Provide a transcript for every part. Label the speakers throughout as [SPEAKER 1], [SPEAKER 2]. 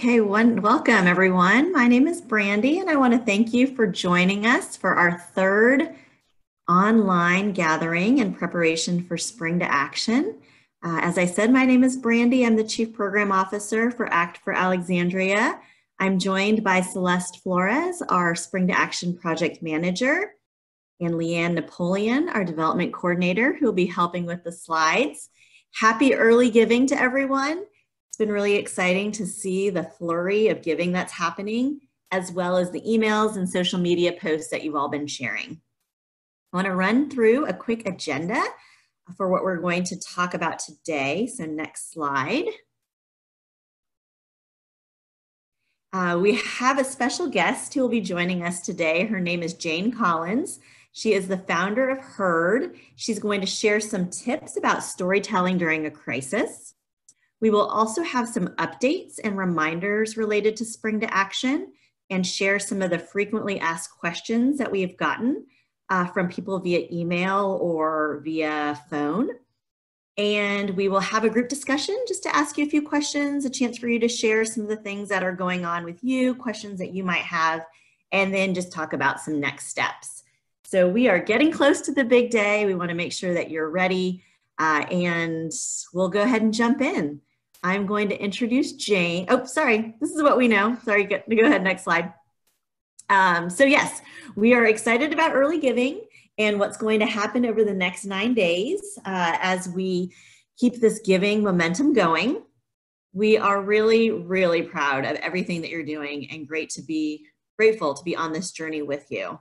[SPEAKER 1] Okay, welcome everyone. My name is Brandy and I want to thank you for joining us for our third online gathering in preparation for Spring to Action. As I said, my name is Brandy. I'm the Chief Program Officer for ACT for Alexandria. I'm joined by Celeste Flores, our Spring to Action Project Manager, and Leanne Napoleon, our Development Coordinator, who will be helping with the slides. Happy early giving to everyone. It's been really exciting to see the flurry of giving that's happening, as well as the emails and social media posts that you've all been sharing. I want to run through a quick agenda for what we're going to talk about today. So next slide. We have a special guest who will be joining us today. Her name is Jane Collins. She is the founder of HEARD. She's going to share some tips about storytelling during a crisis. We will also have some updates and reminders related to Spring to Action and share some of the frequently asked questions that we have gotten from people via email or via phone. And we will have a group discussion just to ask you a few questions, a chance for you to share some of the things that are going on with you, questions that you might have, and then just talk about some next steps. So we are getting close to the big day. We want to make sure that you're ready, and we'll go ahead and jump in. I'm going to introduce Jane. Oh, sorry, this is what we know. Sorry, go ahead, next slide. So yes, we are excited about early giving and what's going to happen over the next 9 days as we keep this giving momentum going. We are really, really proud of everything that you're doing and grateful to be on this journey with you.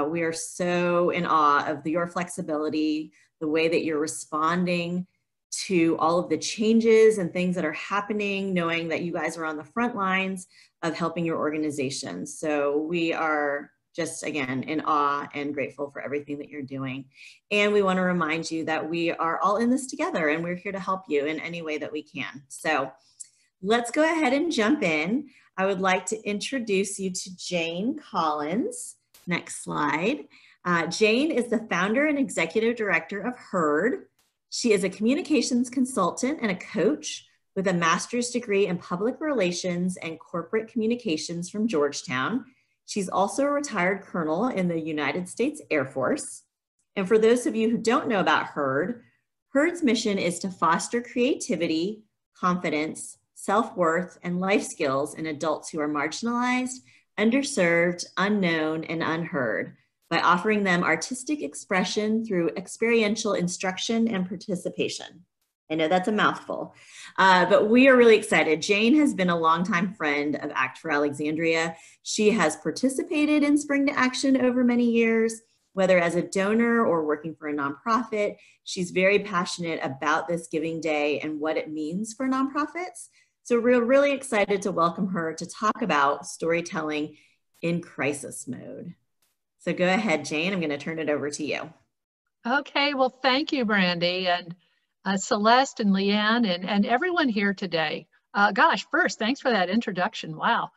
[SPEAKER 1] We are so in awe of your flexibility, the way that you're responding to all of the changes and things that are happening, knowing that you guys are on the front lines of helping your organization. So we are just, again, in awe and grateful for everything that you're doing. And we want to remind you that we are all in this together and we're here to help you in any way that we can. So let's go ahead and jump in. I would like to introduce you to Jane Collins. Next slide. Jane is the founder and executive director of HEARD. She is a communications consultant and a coach with a master's degree in public relations and corporate communications from Georgetown. She's also a retired colonel in the United States Air Force. And for those of you who don't know about HEARD, HEARD's mission is to foster creativity, confidence, self-worth, and life skills in adults who are marginalized, underserved, unknown, and unheard, by offering them artistic expression through experiential instruction and participation. I know that's a mouthful, but we are really excited. Jane has been a longtime friend of ACT for Alexandria. She has participated in Spring to Action over many years, whether as a donor or working for a nonprofit. She's very passionate about this Giving Day and what it means for nonprofits. So we're really excited to welcome her to talk about storytelling in crisis mode. So go ahead, Jane. I'm going to turn it over to you.
[SPEAKER 2] Okay, well, thank you, Brandy, and Celeste and Leanne and everyone here today. Gosh, first, thanks for that introduction. Wow.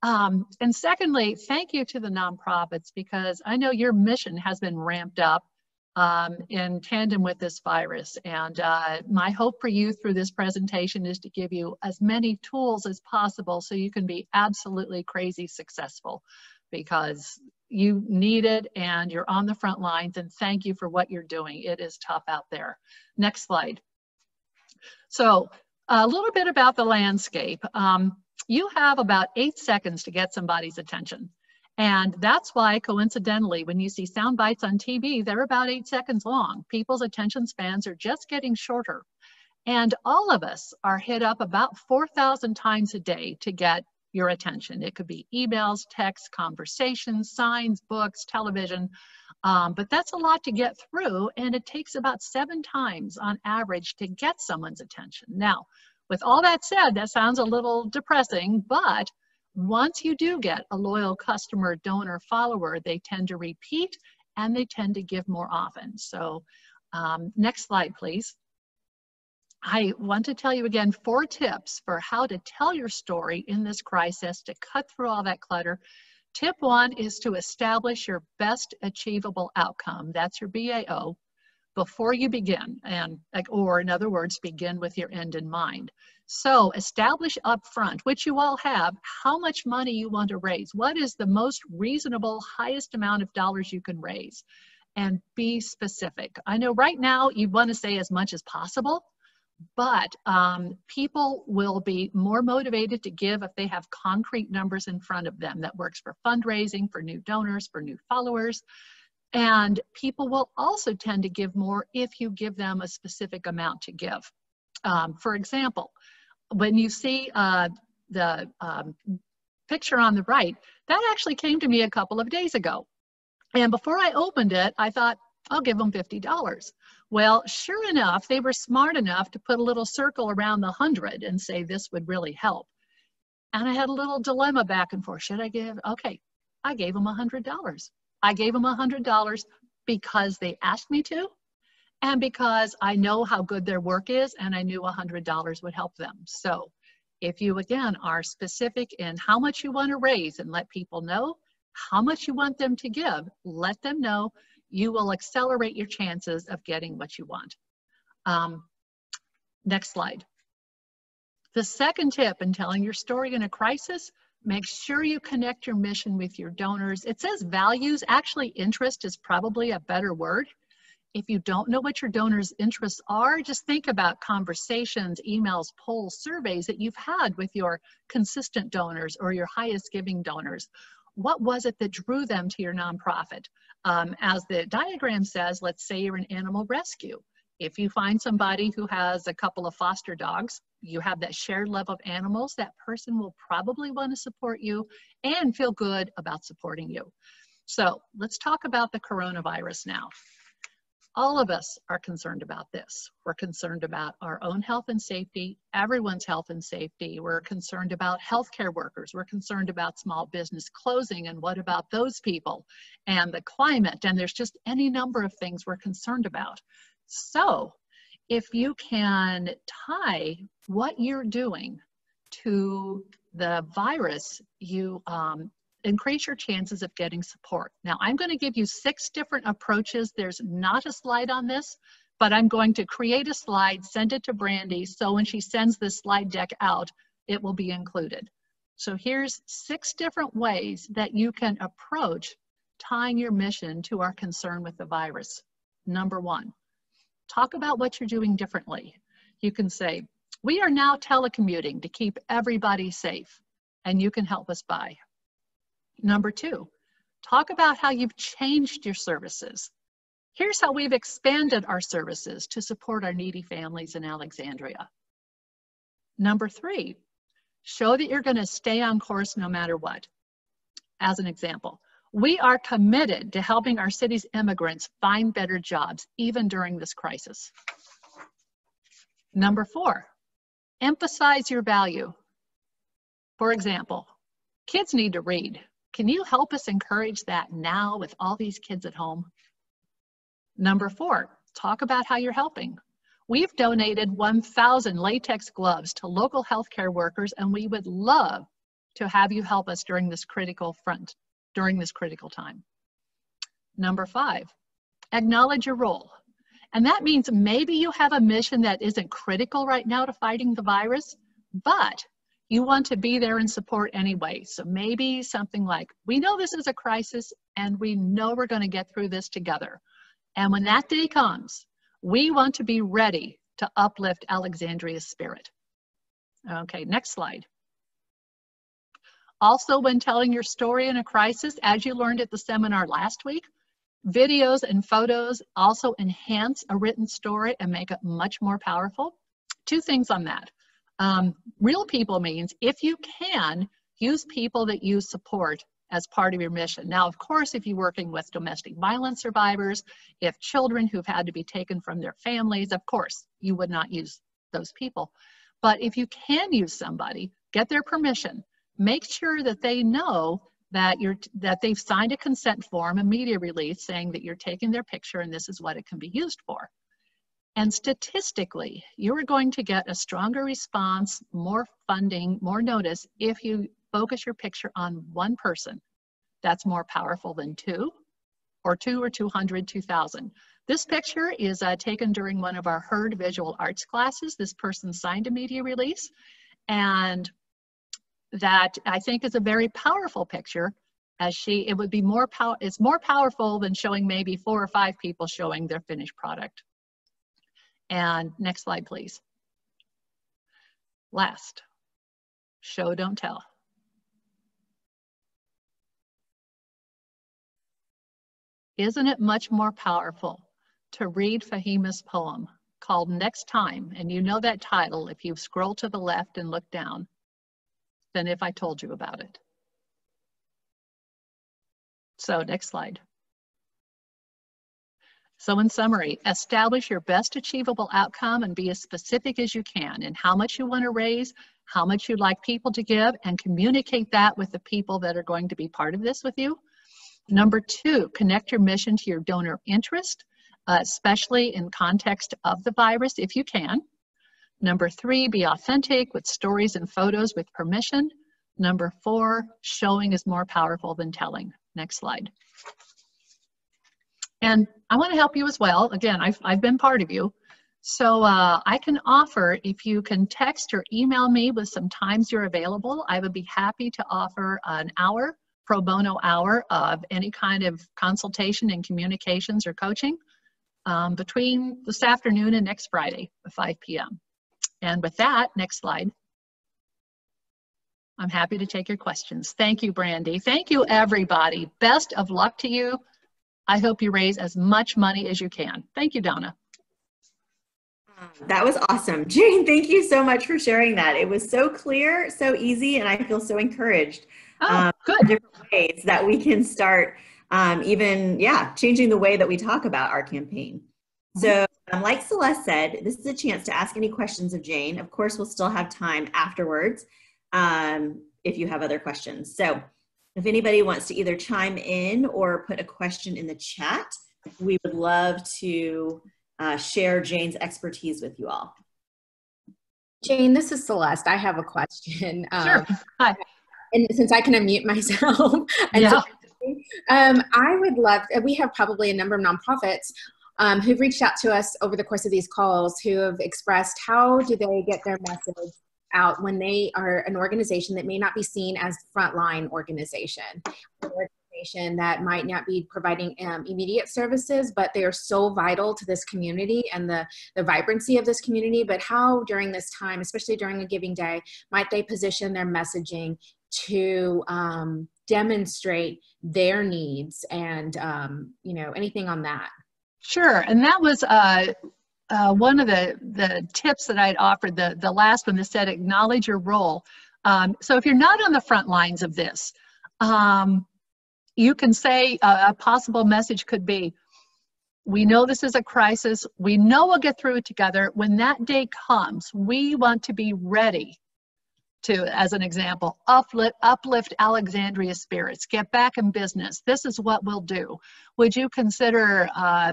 [SPEAKER 2] And secondly, thank you to the nonprofits, because I know your mission has been ramped up in tandem with this virus. And my hope for you through this presentation is to give you as many tools as possible so you can be absolutely crazy successful, because you need it and you're on the front lines, and thank you for what you're doing. It is tough out there. Next slide. So a little bit about the landscape. You have about 8 seconds to get somebody's attention. And that's why, coincidentally, when you see sound bites on TV, they're about 8 seconds long. People's attention spans are just getting shorter. And all of us are hit up about 4,000 times a day to get your attention. It could be emails, texts, conversations, signs, books, television, but that's a lot to get through, and it takes about 7 times on average to get someone's attention. Now, with all that said, that sounds a little depressing, but once you do get a loyal customer, donor, follower, they tend to repeat and they tend to give more often. So next slide, please. I want to tell you again 4 tips for how to tell your story in this crisis to cut through all that clutter. Tip 1 is to establish your best achievable outcome. That's your BAO. before you begin, or in other words, begin with your end in mind. So establish upfront, which you all have, how much money you want to raise. What is the most reasonable, highest amount of dollars you can raise? And be specific. I know right now you want to say as much as possible, but people will be more motivated to give if they have concrete numbers in front of them. That works for fundraising, for new donors, for new followers. And people will also tend to give more if you give them a specific amount to give. For example, when you see the picture on the right, that actually came to me a couple of days ago. And before I opened it, I thought, I'll give them $50. Well, sure enough, they were smart enough to put a little circle around the 100 and say this would really help. And I had a little dilemma back and forth. Should I give? Okay, I gave them $100. I gave them $100 because they asked me to, and because I know how good their work is, and I knew $100 would help them. So if you, again, are specific in how much you want to raise and let people know, how much you want them to give, let them know, you will accelerate your chances of getting what you want. Next slide. The second tip in telling your story in a crisis, make sure you connect your mission with your donors. It says values, actually interest is probably a better word. If you don't know what your donors' interests are, just think about conversations, emails, polls, surveys that you've had with your consistent donors or your highest giving donors. What was it that drew them to your nonprofit? As the diagram says, let's say you're an animal rescue. If you find somebody who has a couple of foster dogs, you have that shared love of animals, that person will probably want to support you and feel good about supporting you. So let's talk about the coronavirus now. All of us are concerned about this. We're concerned about our own health and safety, everyone's health and safety. We're concerned about healthcare workers. We're concerned about small business closing, and what about those people, and the climate, and there's just any number of things we're concerned about. So if you can tie what you're doing to the virus, you increase your chances of getting support. Now, I'm going to give you 6 different approaches. There's not a slide on this, but I'm going to create a slide, send it to Brandy, so when she sends this slide deck out, it will be included. So here's 6 different ways that you can approach tying your mission to our concern with the virus. Number 1, talk about what you're doing differently. You can say, we are now telecommuting to keep everybody safe, and you can help us by. Number 2, talk about how you've changed your services. Here's how we've expanded our services to support our needy families in Alexandria. Number 3, show that you're going to stay on course no matter what. As an example, we are committed to helping our city's immigrants find better jobs, even during this crisis. Number 4, emphasize your value. For example, kids need to read. Can you help us encourage that now with all these kids at home? Number 4, talk about how you're helping. We've donated 1,000 latex gloves to local healthcare workers, and we would love to have you help us during this critical time. Number 5, acknowledge your role. And that means maybe you have a mission that isn't critical right now to fighting the virus, but you want to be there and support anyway. So maybe something like, we know this is a crisis and we know we're going to get through this together. And when that day comes, we want to be ready to uplift Alexandria's spirit. Okay, next slide. Also, when telling your story in a crisis, as you learned at the seminar last week, videos and photos also enhance a written story and make it much more powerful. 2 things on that. Real people means if you can, use people that you support as part of your mission. Now, of course, if you're working with domestic violence survivors, if children who've had to be taken from their families, of course, you would not use those people. But if you can use somebody, get their permission, make sure that they know that they've signed a consent form, a media release saying that you're taking their picture and this is what it can be used for. And statistically, you are going to get a stronger response, more funding, more notice if you focus your picture on 1 person. That's more powerful than 2 or 200, 2,000. This picture is taken during one of our Herd visual arts classes. This person signed a media release, and that I think is a very powerful picture, as it would be it's more powerful than showing maybe 4 or 5 people showing their finished product. And next slide, please. Last, show, don't tell. Isn't it much more powerful to read Fahima's poem called Next Time, and you know that title if you scroll to the left and look down, than if I told you about it? So next slide. So in summary, establish your best achievable outcome and be as specific as you can in how much you want to raise, how much you'd like people to give, and communicate that with the people that are going to be part of this with you. Number 2, connect your mission to your donor interest, especially in context of the virus, if you can. Number 3, be authentic with stories and photos with permission. Number 4, showing is more powerful than telling. Next slide. And I want to help you as well. Again, I've been part of you. So I can offer, if you can text or email me with some times you're available, I would be happy to offer an hour, pro bono hour of any kind of consultation and communications or coaching between this afternoon and next Friday at 5 p.m. And with that, next slide. I'm happy to take your questions. Thank you, Brandy. Thank you, everybody. Best of luck to you. I hope you raise as much money as you can. Thank you, Donna.
[SPEAKER 1] That was awesome. Jane, thank you so much for sharing that. It was so clear, so easy, and I feel so encouraged.
[SPEAKER 2] Good.
[SPEAKER 1] Different ways that we can start changing the way that we talk about our campaign. So like Celeste said, this is a chance to ask any questions of Jane. Of course, we'll still have time afterwards if you have other questions. So if anybody wants to either chime in or put a question in the chat, we would love to share Jane's expertise with you all.
[SPEAKER 3] Jane, this is Celeste. I have a question.
[SPEAKER 2] Sure. Hi.
[SPEAKER 3] And since I can unmute myself, I would love, we have probably a number of nonprofits who've reached out to us over the course of these calls who have expressed how do they get their message out when they are an organization that may not be seen as frontline organization, an organization that might not be providing immediate services, but they are so vital to this community and the vibrancy of this community. But how during this time, especially during a giving day, might they position their messaging to demonstrate their needs and anything on that?
[SPEAKER 2] Sure, and that was one of the tips that I'd offered, the last one that said acknowledge your role. So if you're not on the front lines of this, you can say a possible message could be, we know this is a crisis. We know we'll get through it together. When that day comes, we want to be ready to, as an example, uplift Alexandria spirits, get back in business. This is what we'll do. Would you consider,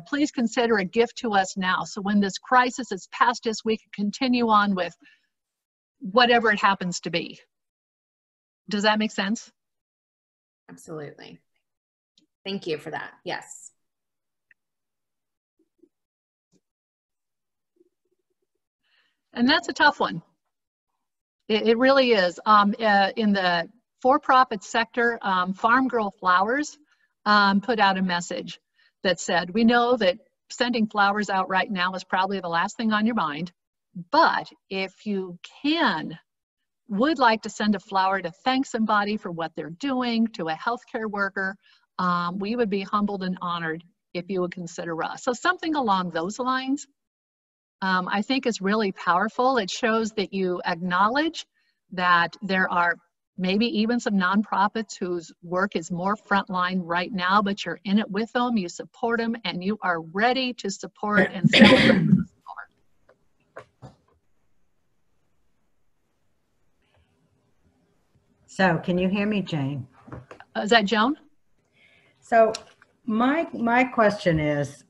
[SPEAKER 2] please consider a gift to us now. So when this crisis is past us, we can continue on with whatever it happens to be. Does that make sense?
[SPEAKER 3] Absolutely. Thank you for that. Yes.
[SPEAKER 2] And that's a tough one. It really is. In the for-profit sector, Farm Girl Flowers put out a message that said, we know that sending flowers out right now is probably the last thing on your mind, but if you would like to send a flower to thank somebody for what they're doing, to a healthcare worker, we would be humbled and honored if you would consider us. So something along those lines, I think is really powerful. It shows that you acknowledge that there are maybe even some nonprofits whose work is more frontline right now, but you're in it with them, you support them, and you are ready to support and celebrate.
[SPEAKER 4] So can you hear me, Jane?
[SPEAKER 2] Is that Joan?
[SPEAKER 4] So my question is,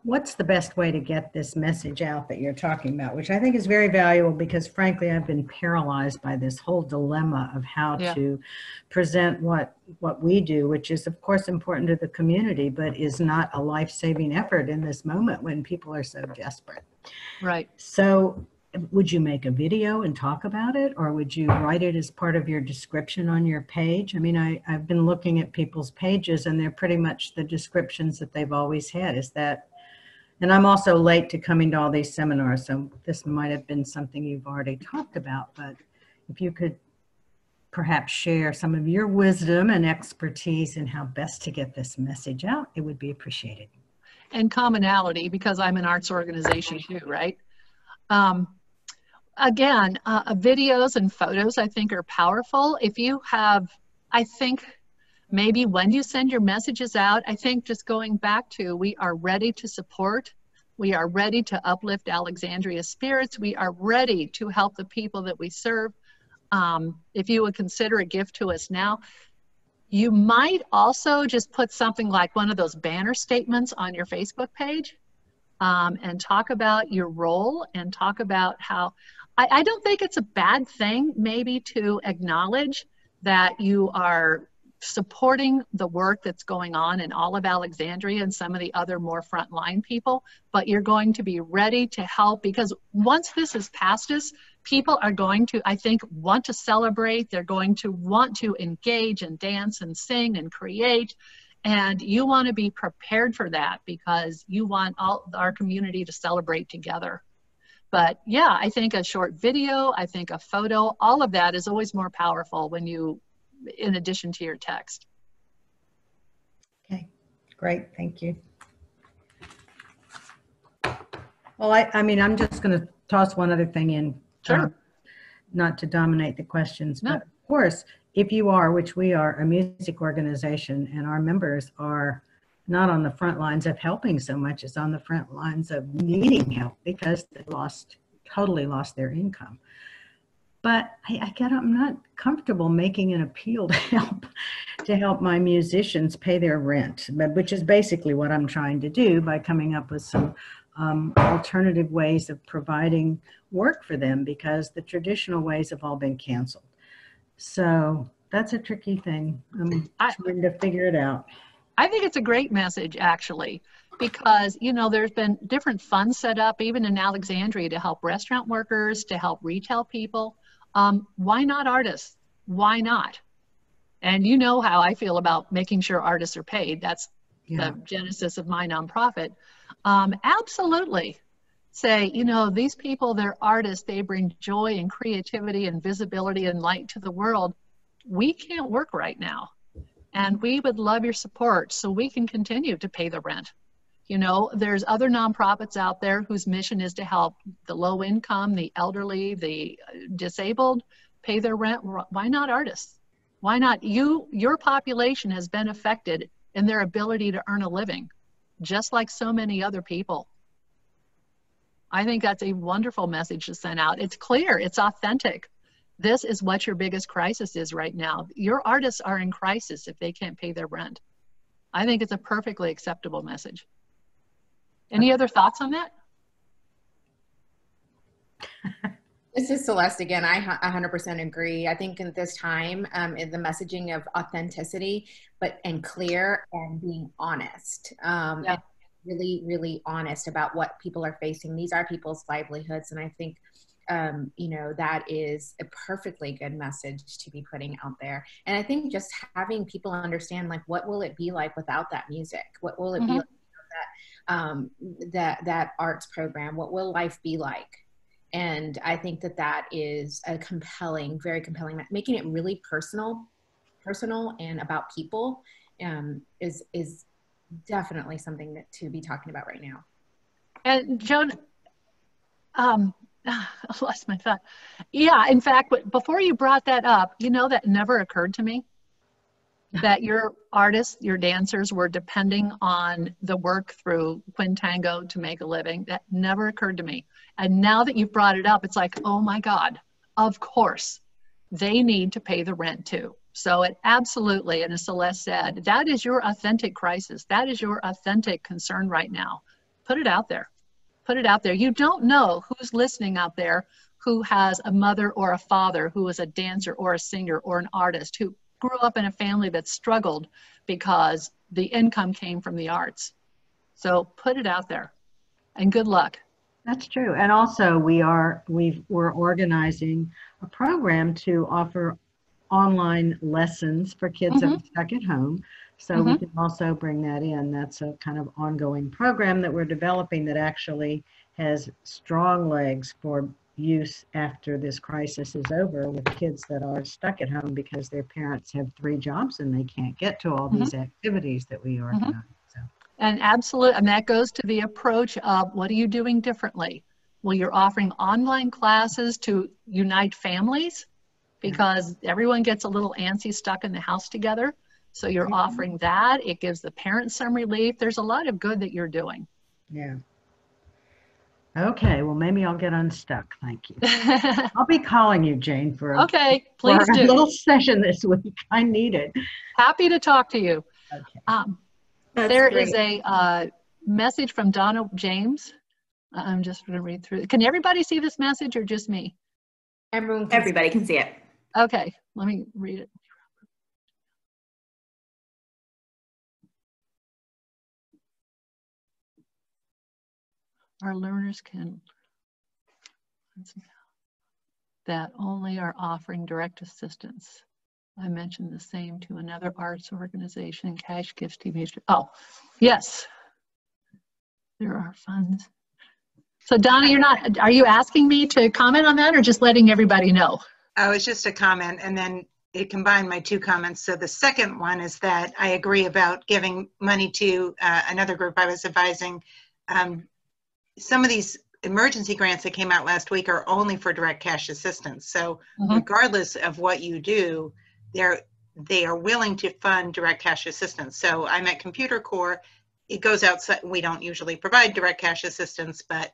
[SPEAKER 4] what's the best way to get this message out that you're talking about, which I think is very valuable because frankly, I've been paralyzed by this whole dilemma of how to present what we do, which is of course important to the community, but is not a life-saving effort in this moment when people are so desperate.
[SPEAKER 2] Right.
[SPEAKER 4] So would you make a video and talk about it, or would you write it as part of your description on your page? I mean, I've been looking at people's pages and they're pretty much the descriptions that they've always had. Is that, and I'm also late to coming to all these seminars, so this might have been something you've already talked about, but if you could perhaps share some of your wisdom and expertise in how best to get this message out, it would be appreciated.
[SPEAKER 2] And commonality, because I'm an arts organization too, right? Again, videos and photos I think are powerful. If you have, I think maybe when you send your messages out, I think just going back to, we are ready to support. We are ready to uplift Alexandria's spirits. We are ready to help the people that we serve. If you would consider a gift to us now, you might also just put something like one of those banner statements on your Facebook page, and talk about your role and talk about how, I don't think it's a bad thing maybe to acknowledge that you are supporting the work that's going on in all of Alexandria and some of the other more frontline people, but you're going to be ready to help, because once this is past us, people are going to, I think, want to celebrate. They're going to want to engage and dance and sing and create. And you want to be prepared for that because you want all our community to celebrate together. But yeah, I think a short video, I think a photo, all of that is always more powerful when you, in addition to your text.
[SPEAKER 4] Okay, great, thank you. Well, I mean, I'm just going to toss one other thing in.
[SPEAKER 2] Sure.
[SPEAKER 4] Not to dominate the questions,
[SPEAKER 2] No.
[SPEAKER 4] but of course, if you are, which we are, a music organization and our members are not on the front lines of helping so much as on the front lines of needing help because they totally lost their income. But I'm not comfortable making an appeal to help my musicians pay their rent, which is basically what I'm trying to do by coming up with some alternative ways of providing work for them, because the traditional ways have all been canceled. So that's a tricky thing. I'm trying to figure it out.
[SPEAKER 2] I think it's a great message, actually, because, you know, there's been different funds set up, even in Alexandria, to help restaurant workers, to help retail people. Why not artists? Why not? And you know how I feel about making sure artists are paid. That's the genesis of my nonprofit. Absolutely. Say, you know, these people, they're artists. They bring joy and creativity and visibility and light to the world. We can't work right now. And we would love your support so we can continue to pay the rent. You know, there's other nonprofits out there whose mission is to help the low income, the elderly, the disabled pay their rent. Why not artists? Why not you? Your population has been affected in their ability to earn a living, just like so many other people. I think that's a wonderful message to send out. It's clear, it's authentic. This is what your biggest crisis is right now. Your artists are in crisis if they can't pay their rent. I think it's a perfectly acceptable message. Any other thoughts on that?
[SPEAKER 3] This is Celeste again. I 100% agree. I think in this time, in the messaging of authenticity, and clear and being honest, and really, really honest about what people are facing. These are people's livelihoods, and I think you know, that is a perfectly good message to be putting out there. And I think just having people understand, like, what will it be like without that music? What will it be like without that arts program? What will life be like? And I think that is a compelling, very compelling, making it really personal and about people is definitely something to be talking about right now.
[SPEAKER 2] And Joan, I lost my thought. Yeah, in fact, before you brought that up, you know, that never occurred to me, that your artists, your dancers were depending on the work through Quintango to make a living. That never occurred to me. And now that you've brought it up, it's like, oh my God, of course, they need to pay the rent too. So it absolutely, and as Celeste said, that is your authentic crisis. That is your authentic concern right now. Put it out there. Put it out there. You don't know who's listening out there who has a mother or a father who is a dancer or a singer or an artist who grew up in a family that struggled because the income came from the arts. So put it out there, and good luck.
[SPEAKER 4] That's true. And also we're organizing a program to offer online lessons for kids that are stuck at home. So we can also bring that in. That's a kind of ongoing program that we're developing that actually has strong legs for use after this crisis is over, with kids that are stuck at home because their parents have 3 jobs and they can't get to all these activities that we organize. So.
[SPEAKER 2] And absolutely, and that goes to the approach of what are you doing differently? Well, you're offering online classes to unite families because everyone gets a little antsy stuck in the house together. So you're offering that. It gives the parents some relief. There's a lot of good that you're doing.
[SPEAKER 4] Yeah. Okay, well, maybe I'll get unstuck. Thank you. I'll be calling you, Jane, for a,
[SPEAKER 2] okay, please
[SPEAKER 4] for a
[SPEAKER 2] do.
[SPEAKER 4] little session this week. I need it.
[SPEAKER 2] Happy to talk to you.
[SPEAKER 4] Okay.
[SPEAKER 2] There is a message from Donna James. I'm just going to read through it. Can everybody see this message or just me?
[SPEAKER 1] Everybody can see it.
[SPEAKER 2] Okay, let me read it. Our learners can, that only are offering direct assistance. I mentioned the same to another arts organization, cash gifts, TV. Oh, yes. There are funds. So Donna, are you asking me to comment on that or just letting everybody know?
[SPEAKER 5] Oh, it's just a comment, and then it combined my 2 comments. So the second one is that I agree about giving money to another group I was advising. Some of these emergency grants that came out last week are only for direct cash assistance. So regardless of what you do, they are willing to fund direct cash assistance. So I'm at Computer Corps. It goes outside. We don't usually provide direct cash assistance, but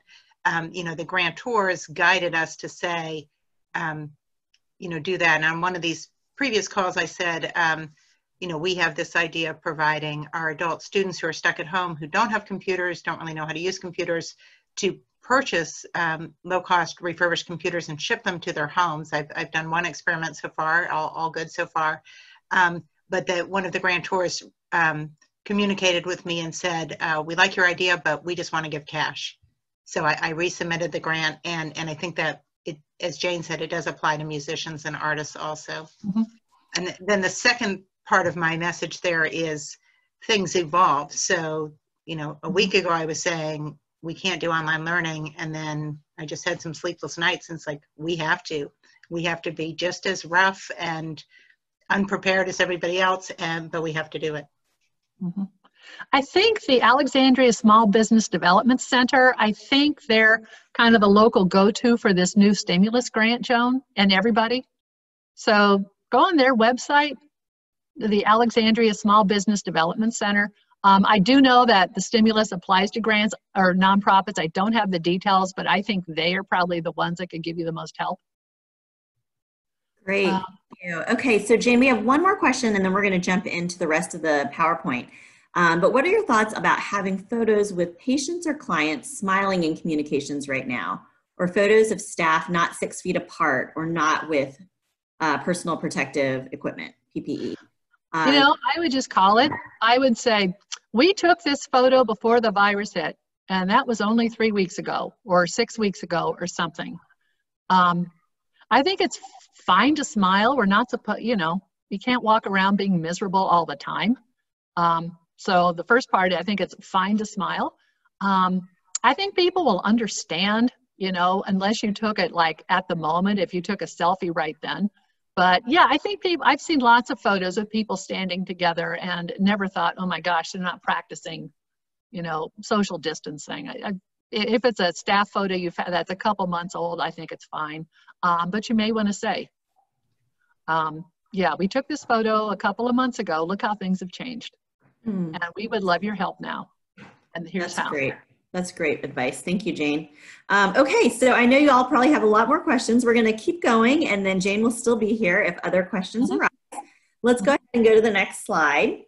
[SPEAKER 5] you know, the grantors guided us to say, you know, do that. And on one of these previous calls, I said, you know, we have this idea of providing our adult students who are stuck at home, who don't have computers, don't really know how to use computers, to purchase low-cost refurbished computers and ship them to their homes. I've done 1 experiment so far, all good so far. But that one of the grantors communicated with me and said, we like your idea, but we just want to give cash. So I resubmitted the grant, and I think that it, as Jane said, it does apply to musicians and artists also. And then the second part of my message there is things evolve. So, you know, a week ago I was saying we can't do online learning, and then I just had some sleepless nights, and it's like, we have to be just as rough and unprepared as everybody else, but we have to do it.
[SPEAKER 2] I think the Alexandria Small Business Development Center, I think they're kind of the local go-to for this new stimulus grant, Joan, and everybody. So go on their website, the Alexandria Small Business Development Center. I do know that the stimulus applies to grants or nonprofits. I don't have the details, but I think they are probably the ones that could give you the most help.
[SPEAKER 1] Great. Thank you. Okay, so Jane, we have one more question and then we're going to jump into the rest of the PowerPoint. But what are your thoughts about having photos with patients or clients smiling in communications right now, or photos of staff not 6 feet apart or not with personal protective equipment, PPE?
[SPEAKER 2] You know, I would just call it, I would say, we took this photo before the virus hit, and that was only 3 weeks ago or 6 weeks ago or something. I think it's fine to smile. We're not supposed, you know, you can't walk around being miserable all the time. So the first part, I think it's fine to smile. I think people will understand, you know, unless you took it like at the moment, if you took a selfie right then. But yeah, I think I've seen lots of photos of people standing together and never thought, oh my gosh, they're not practicing, you know, social distancing. If it's a staff photo you've had that's a couple months old, I think it's fine. But you may want to say, yeah, we took this photo a couple of months ago. Look how things have changed. And we would love your help now. And here's how.
[SPEAKER 1] Great. That's great advice. Thank you, Jane. Okay, so I know you all probably have a lot more questions. We're going to keep going, and then Jane will still be here if other questions arise. Let's go ahead and go to the next slide.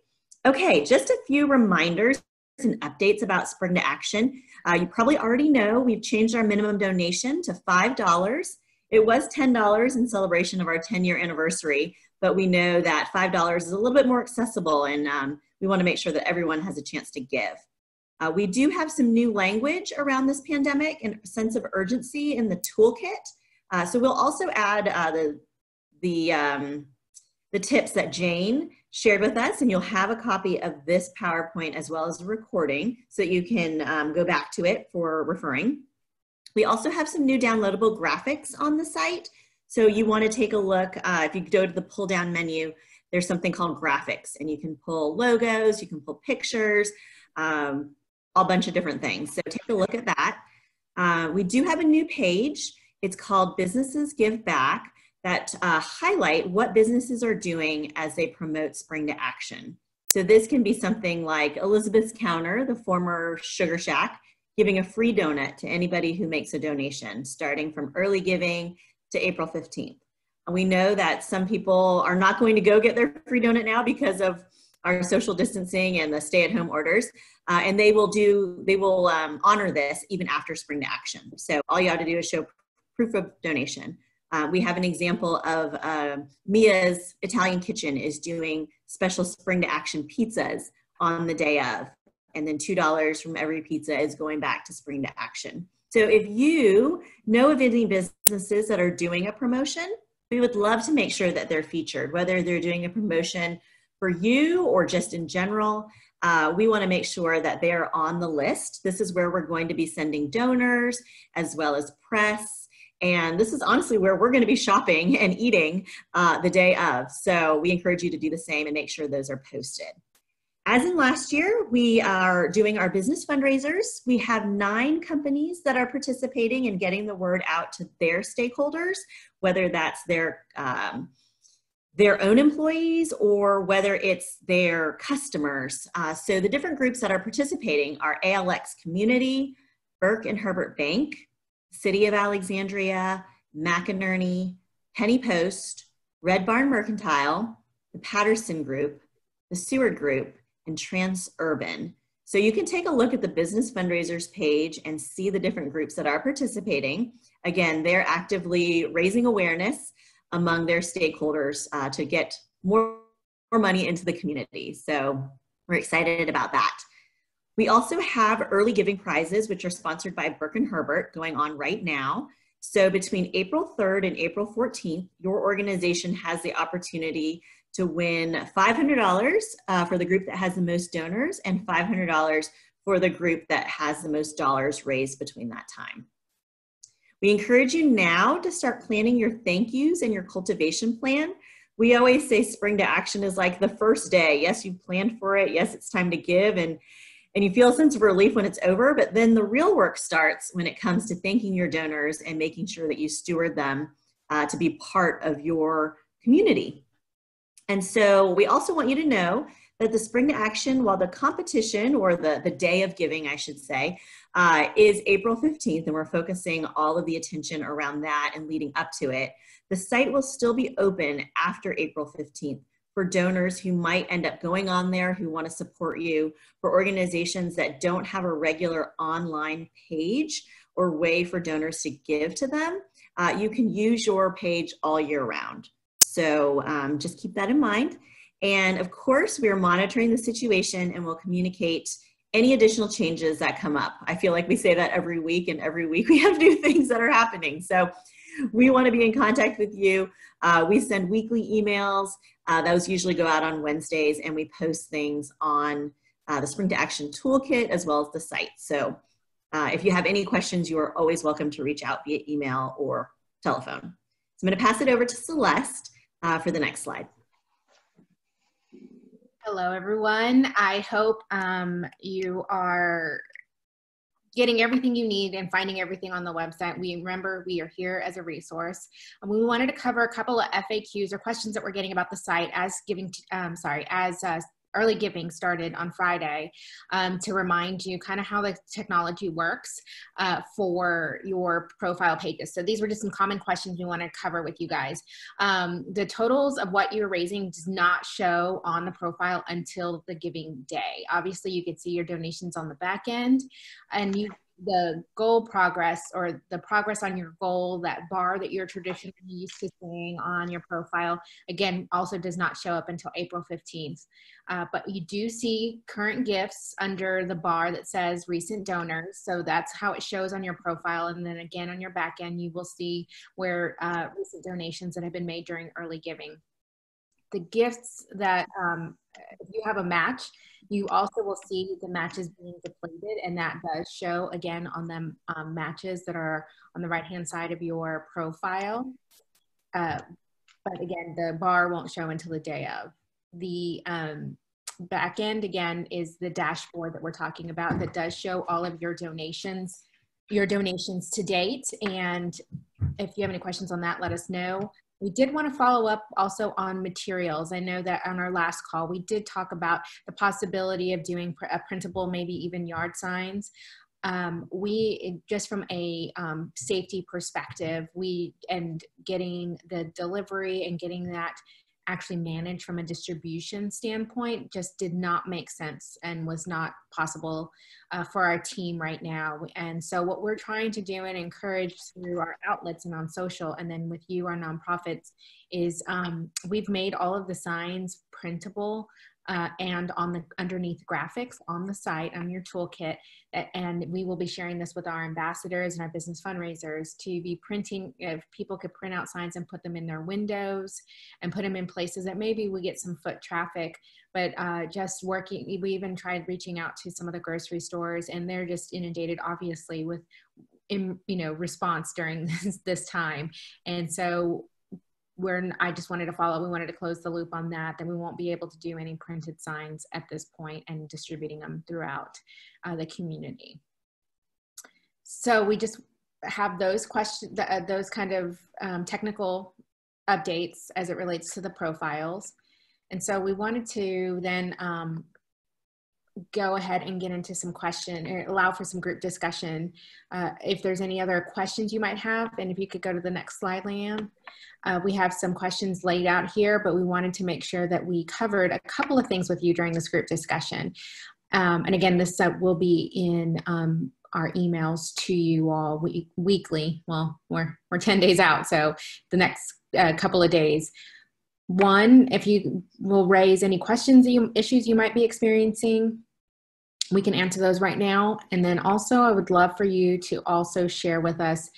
[SPEAKER 1] Okay, just a few reminders and updates about Spring to Action. You probably already know we've changed our minimum donation to $5. It was $10 in celebration of our 10-year anniversary, but we know that $5 is a little bit more accessible, and we want to make sure that everyone has a chance to give. We do have some new language around this pandemic and a sense of urgency in the toolkit. So we'll also add the tips that Jane shared with us, and you'll have a copy of this PowerPoint as well as a recording so that you can go back to it for referring. We also have some new downloadable graphics on the site. So you want to take a look, if you go to the pull down menu, there's something called graphics, and you can pull logos, you can pull pictures, a bunch of different things. So take a look at that. We do have a new page. It's called Businesses Give Back, that highlight what businesses are doing as they promote Spring to Action. So this can be something like Elizabeth's Counter, the former Sugar Shack, giving a free donut to anybody who makes a donation, starting from early giving to April 15th. And we know that some people are not going to go get their free donut now because of our social distancing and the stay-at-home orders, and they will honor this even after Spring to Action. So all you have to do is show proof of donation. We have an example of Mia's Italian Kitchen is doing special Spring to Action pizzas on the day of, and then $2 from every pizza is going back to Spring to Action. So if you know of any businesses that are doing a promotion, we would love to make sure that they're featured, whether they're doing a promotion for you or just in general. We want to make sure that they're on the list. This is where we're going to be sending donors as well as press. And this is honestly where we're going to be shopping and eating the day of. So we encourage you to do the same and make sure those are posted. As in last year, we are doing our business fundraisers. We have 9 companies that are participating in getting the word out to their stakeholders, whether that's their own employees or whether it's their customers. So the different groups that are participating are ALX Community, Burke and Herbert Bank, City of Alexandria, McInerney, Penny Post, Red Barn Mercantile, the Patterson Group, the Seward Group, and Transurban. So you can take a look at the business fundraisers page and see the different groups that are participating. Again, they're actively raising awareness among their stakeholders to get more money into the community. So we're excited about that. We also have early giving prizes, which are sponsored by Burke and Herbert, going on right now. So between April 3rd and April 14th, your organization has the opportunity to win $500 for the group that has the most donors and $500 for the group that has the most dollars raised between that time. We encourage you now to start planning your thank yous and your cultivation plan. We always say Spring to Action is like the first day. Yes, you planned for it. Yes, it's time to give, and you feel a sense of relief when it's over, but then the real work starts when it comes to thanking your donors and making sure that you steward them to be part of your community. And so we also want you to know that the Spring to Action, while the competition, or the day of giving, I should say, is April 15th, and we're focusing all of the attention around that and leading up to it, the site will still be open after April 15th for donors who might end up going on there, who want to support you, for organizations that don't have a regular online page or way for donors to give to them. You can use your page all year round. So just keep that in mind. And of course, we are monitoring the situation and will communicate any additional changes that come up. I feel like we say that every week, and every week we have new things that are happening. So we want to be in contact with you. We send weekly emails. Those usually go out on Wednesdays, and we post things on the Spring to Action Toolkit as well as the site. So if you have any questions, you are always welcome to reach out via email or telephone. So I'm going to pass it over to Celeste for the next slide.
[SPEAKER 3] Hello, everyone. I hope you are getting everything you need and finding everything on the website. Remember, we are here as a resource. We wanted to cover a couple of FAQs or questions that we're getting about the site as early giving started on Friday, to remind you kind of how the technology works for your profile pages. So these were just some common questions we want to cover with you guys. The totals of what you're raising does not show on the profile until the giving day. Obviously, you can see your donations on the back end, and the goal progress, or the progress on your goal, that bar that you're traditionally used to seeing on your profile, again, also does not show up until April 15th. But you do see current gifts under the bar that says recent donors. So that's how it shows on your profile. And then again, on your back end, you will see where recent donations that have been made during early giving. The gifts that, if you have a match, you also will see the matches being depleted, and that does show again on them matches that are on the right-hand side of your profile. But again, the bar won't show until the day of. The back end, again, is the dashboard that we're talking about that does show all of your donations to date. And if you have any questions on that, let us know. We did want to follow up also on materials. I know that on our last call, we did talk about the possibility of doing a printable, maybe even yard signs. We, just from a safety perspective, and getting the delivery and getting that actually managed from a distribution standpoint just did not make sense and was not possible for our team right now. And so what we're trying to do and encourage through our outlets and on social, and then with you, our nonprofits, is we've made all of the signs printable and on the underneath graphics on the site, on your toolkit. And we will be sharing this with our ambassadors and our business fundraisers to be printing. If people could print out signs and put them in their windows and put them in places that maybe we get some foot traffic, but just working, we even tried reaching out to some of the grocery stores, and they're just inundated, obviously, with response during this time. And so I just wanted to we wanted to close the loop on that we won't be able to do any printed signs at this point and distributing them throughout the community. So we just have those questions, those kind of technical updates as it relates to the profiles. And so we wanted to then go ahead and get into some allow for some group discussion. If there's any other questions you might have, and if you could go to the next slide, Leanne. We have some questions laid out here, but we wanted to make sure that we covered a couple of things with you during this group discussion. And again, this will be in our emails to you all weekly. Well, we're 10 days out, so the next couple of days. One, if you will raise any questions, issues you might be experiencing, we can answer those right now. And then also, I would love for you to also share with us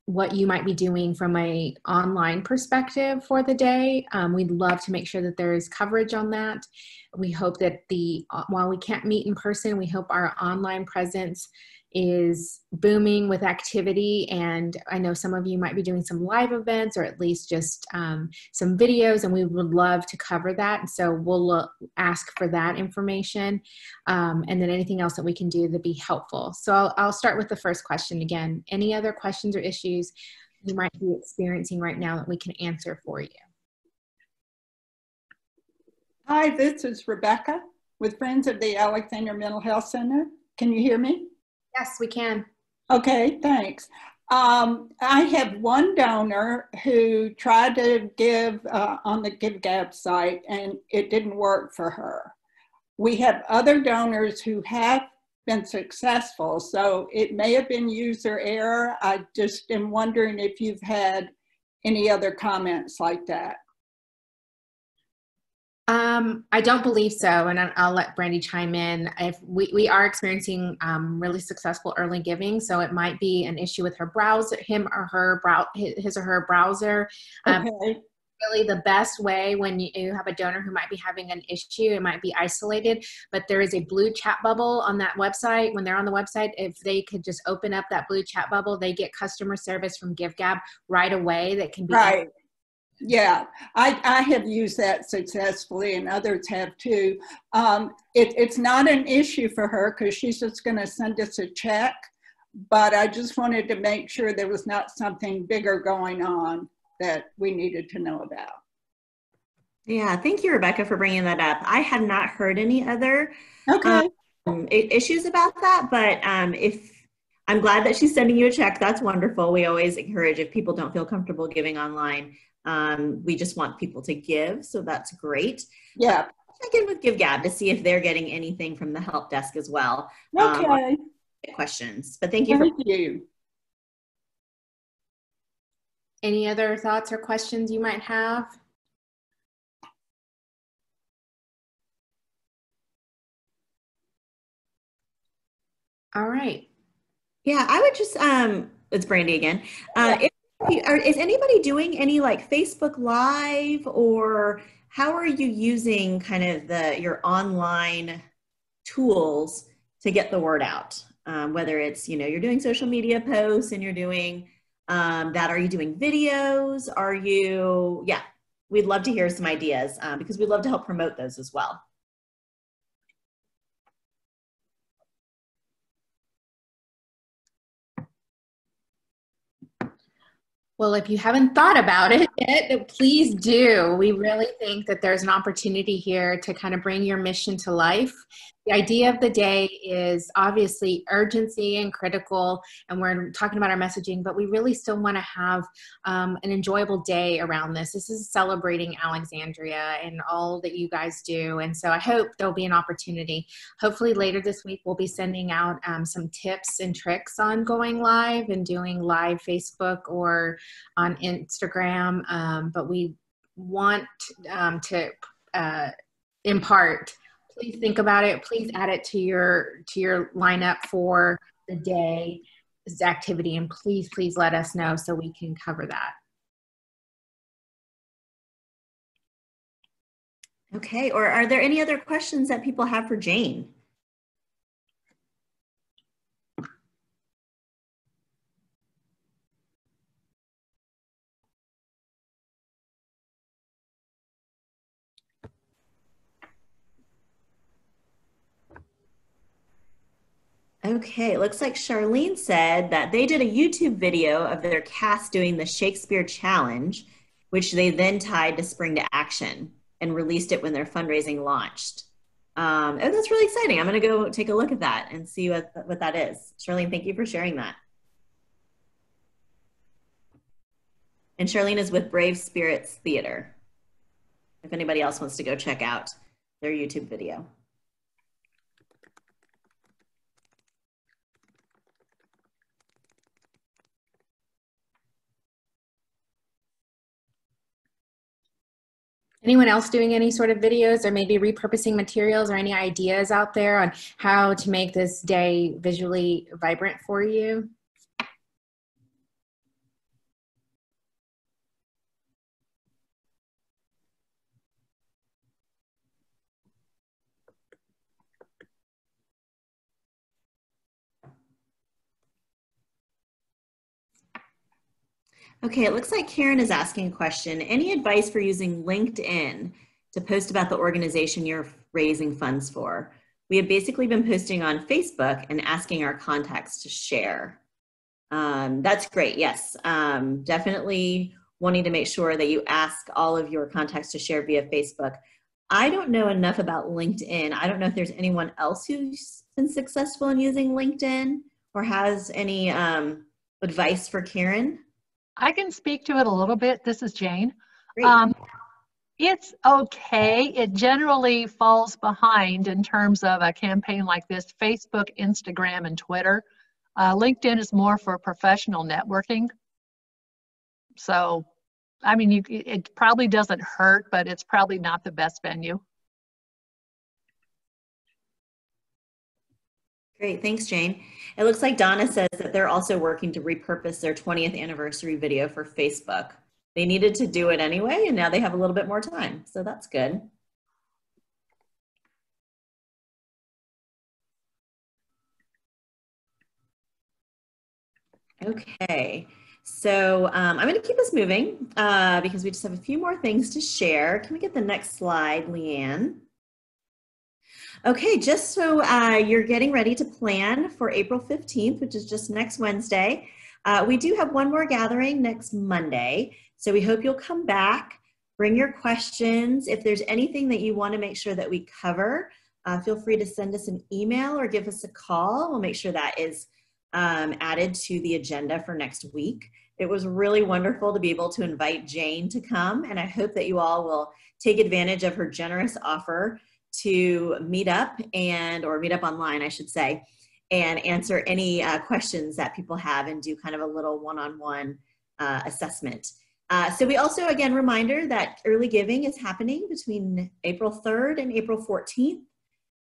[SPEAKER 3] what you might be doing from an online perspective for the day. We'd love to make sure that there is coverage on that. We hope that while we can't meet in person, we hope our online presence is booming with activity. And I know some of you might be doing some live events, or at least just some videos, and we would love to cover that. And so we'll ask for that information, and then anything else that we can do to be helpful. So I'll start with the first question again. Any other questions or issues you might be experiencing right now that we can answer for you?
[SPEAKER 6] Hi, this is Rebecca with Friends of the Alexandria Mental Health Center. Can you hear me?
[SPEAKER 3] Yes, we can.
[SPEAKER 6] Okay, thanks. I have one donor who tried to give on the GiveGab site, and it didn't work for her. We have other donors who have been successful, so it may have been user error. I just am wondering if you've had any other comments like that.
[SPEAKER 3] I don't believe so, and I'll let Brandy chime in. If we are experiencing really successful early giving, so it might be an issue with her browser, his or her browser.
[SPEAKER 6] Okay.
[SPEAKER 3] Really the best way when you have a donor who might be having an issue, it might be isolated, but there is a blue chat bubble on that website. When they're on the website, if they could just open up that blue chat bubble, they get customer service from GiveGab right away that can be
[SPEAKER 6] right. Yeah, I have used that successfully, and others have too. It's not an issue for her because she's just going to send us a check, but I just wanted to make sure there was not something bigger going on that we needed to know about.
[SPEAKER 1] Yeah, thank you, Rebecca, for bringing that up. I have not heard any other issues about that, but if I'm glad that she's sending you a check, that's wonderful. We always encourage, if people don't feel comfortable giving online, we just want people to give, so that's great.
[SPEAKER 6] Yeah.
[SPEAKER 1] Check in with GiveGab to see if they're getting anything from the help desk as well.
[SPEAKER 6] Okay.
[SPEAKER 1] questions, but thank you.
[SPEAKER 6] Thank you.
[SPEAKER 3] Any other thoughts or questions you might have? All right.
[SPEAKER 1] Yeah, I would just, it's Brandy again. Is anybody doing any like Facebook Live, or how are you using kind of your online tools to get the word out? Whether it's, you're doing social media posts and you're doing are you doing videos? We'd love to hear some ideas because we'd love to help promote those as well.
[SPEAKER 3] Well, if you haven't thought about it yet, please do. We really think that there's an opportunity here to kind of bring your mission to life. The idea of the day is obviously urgency and critical, and we're talking about our messaging, but we really still want to have an enjoyable day around this. This is celebrating Alexandria and all that you guys do, and so I hope there'll be an opportunity. Hopefully later this week, we'll be sending out some tips and tricks on going live and doing live Facebook or on Instagram, but we want to impart. Please think about it. Please add it to your lineup for the day's activity, and please let us know so we can cover that.
[SPEAKER 1] Okay, or are there any other questions that people have for Jane? Okay, it looks like Charlene said that they did a YouTube video of their cast doing the Shakespeare Challenge, which they then tied to Spring to Action and released it when their fundraising launched. Oh, that's really exciting. I'm going to go take a look at that and see what that is. Charlene, thank you for sharing that. And Charlene is with Brave Spirits Theater, if anybody else wants to go check out their YouTube video.
[SPEAKER 3] Anyone else doing any sort of videos or maybe repurposing materials or any ideas out there on how to make this day visually vibrant for you?
[SPEAKER 1] Okay, it looks like Karen is asking a question. Any advice for using LinkedIn to post about the organization you're raising funds for? We have basically been posting on Facebook and asking our contacts to share. That's great, yes. Definitely wanting to make sure that you ask all of your contacts to share via Facebook. I don't know enough about LinkedIn. I don't know if there's anyone else who's been successful in using LinkedIn or has any advice for Karen.
[SPEAKER 2] I can speak to it a little bit. This is Jane.
[SPEAKER 1] Great.
[SPEAKER 2] It's okay. It generally falls behind in terms of a campaign like this: Facebook, Instagram, and Twitter. LinkedIn is more for professional networking. So, I mean, it probably doesn't hurt, but it's probably not the best venue.
[SPEAKER 1] Great, thanks, Jane. It looks like Donna says that they're also working to repurpose their 20th anniversary video for Facebook. They needed to do it anyway, and now they have a little bit more time, so that's good. Okay, so I'm going to keep us moving because we just have a few more things to share. Can we get the next slide, Leanne? Okay, just so you're getting ready to plan for April 15th, which is just next Wednesday. We do have one more gathering next Monday, so we hope you'll come back, bring your questions. If there's anything that you want to make sure that we cover, feel free to send us an email or give us a call. We'll make sure that is added to the agenda for next week. It was really wonderful to be able to invite Jane to come, and I hope that you all will take advantage of her generous offer to meet up or meet up online, I should say, and answer any questions that people have and do kind of a little one-on-one assessment. So we also, again, reminder that early giving is happening between April 3rd and April 14th.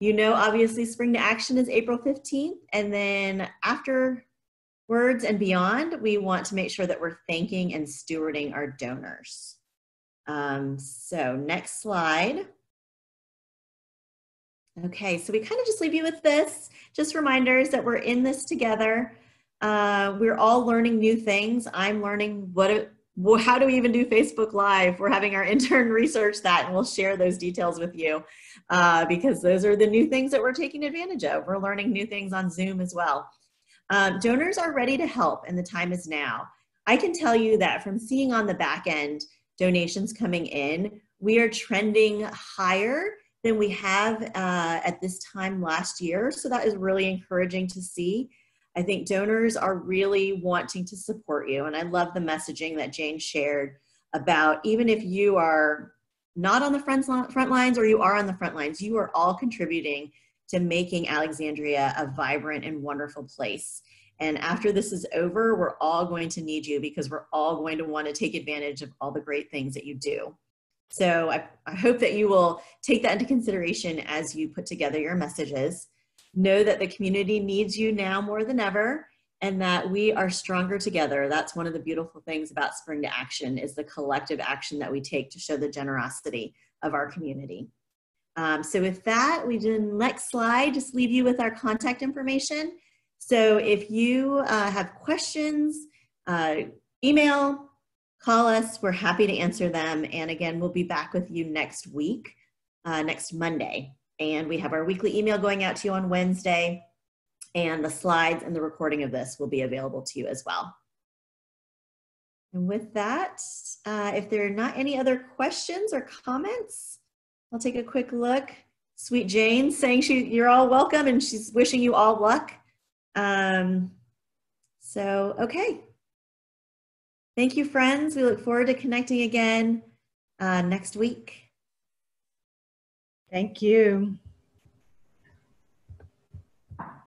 [SPEAKER 1] You know, obviously Spring to Action is April 15th, and then afterwards and beyond, we want to make sure that we're thanking and stewarding our donors. So next slide. Okay, so we kind of just leave you with this, just reminders that we're in this together. We're all learning new things. I'm learning how do we even do Facebook Live? We're having our intern research that, and we'll share those details with you because those are the new things that we're taking advantage of. We're learning new things on Zoom as well. Donors are ready to help, and the time is now. I can tell you that from seeing on the back end donations coming in, we are trending higher than we have at this time last year. So that is really encouraging to see. I think donors are really wanting to support you. And I love the messaging that Jane shared about even if you are not on the front lines or you are on the front lines, you are all contributing to making Alexandria a vibrant and wonderful place. And after this is over, we're all going to need you because we're all going to want to take advantage of all the great things that you do. So I hope that you will take that into consideration as you put together your messages. Know that the community needs you now more than ever, and that we are stronger together. That's one of the beautiful things about Spring to Action is the collective action that we take to show the generosity of our community. So with that, we do the next slide, just leave you with our contact information. So if you have questions, email, call us. We're happy to answer them. And again, we'll be back with you next week, next Monday. And we have our weekly email going out to you on Wednesday. And the slides and the recording of this will be available to you as well. And with that, if there are not any other questions or comments, I'll take a quick look. Sweet Jane saying you're all welcome and she's wishing you all luck. Okay. Thank you, friends. We look forward to connecting again next week.
[SPEAKER 4] Thank you.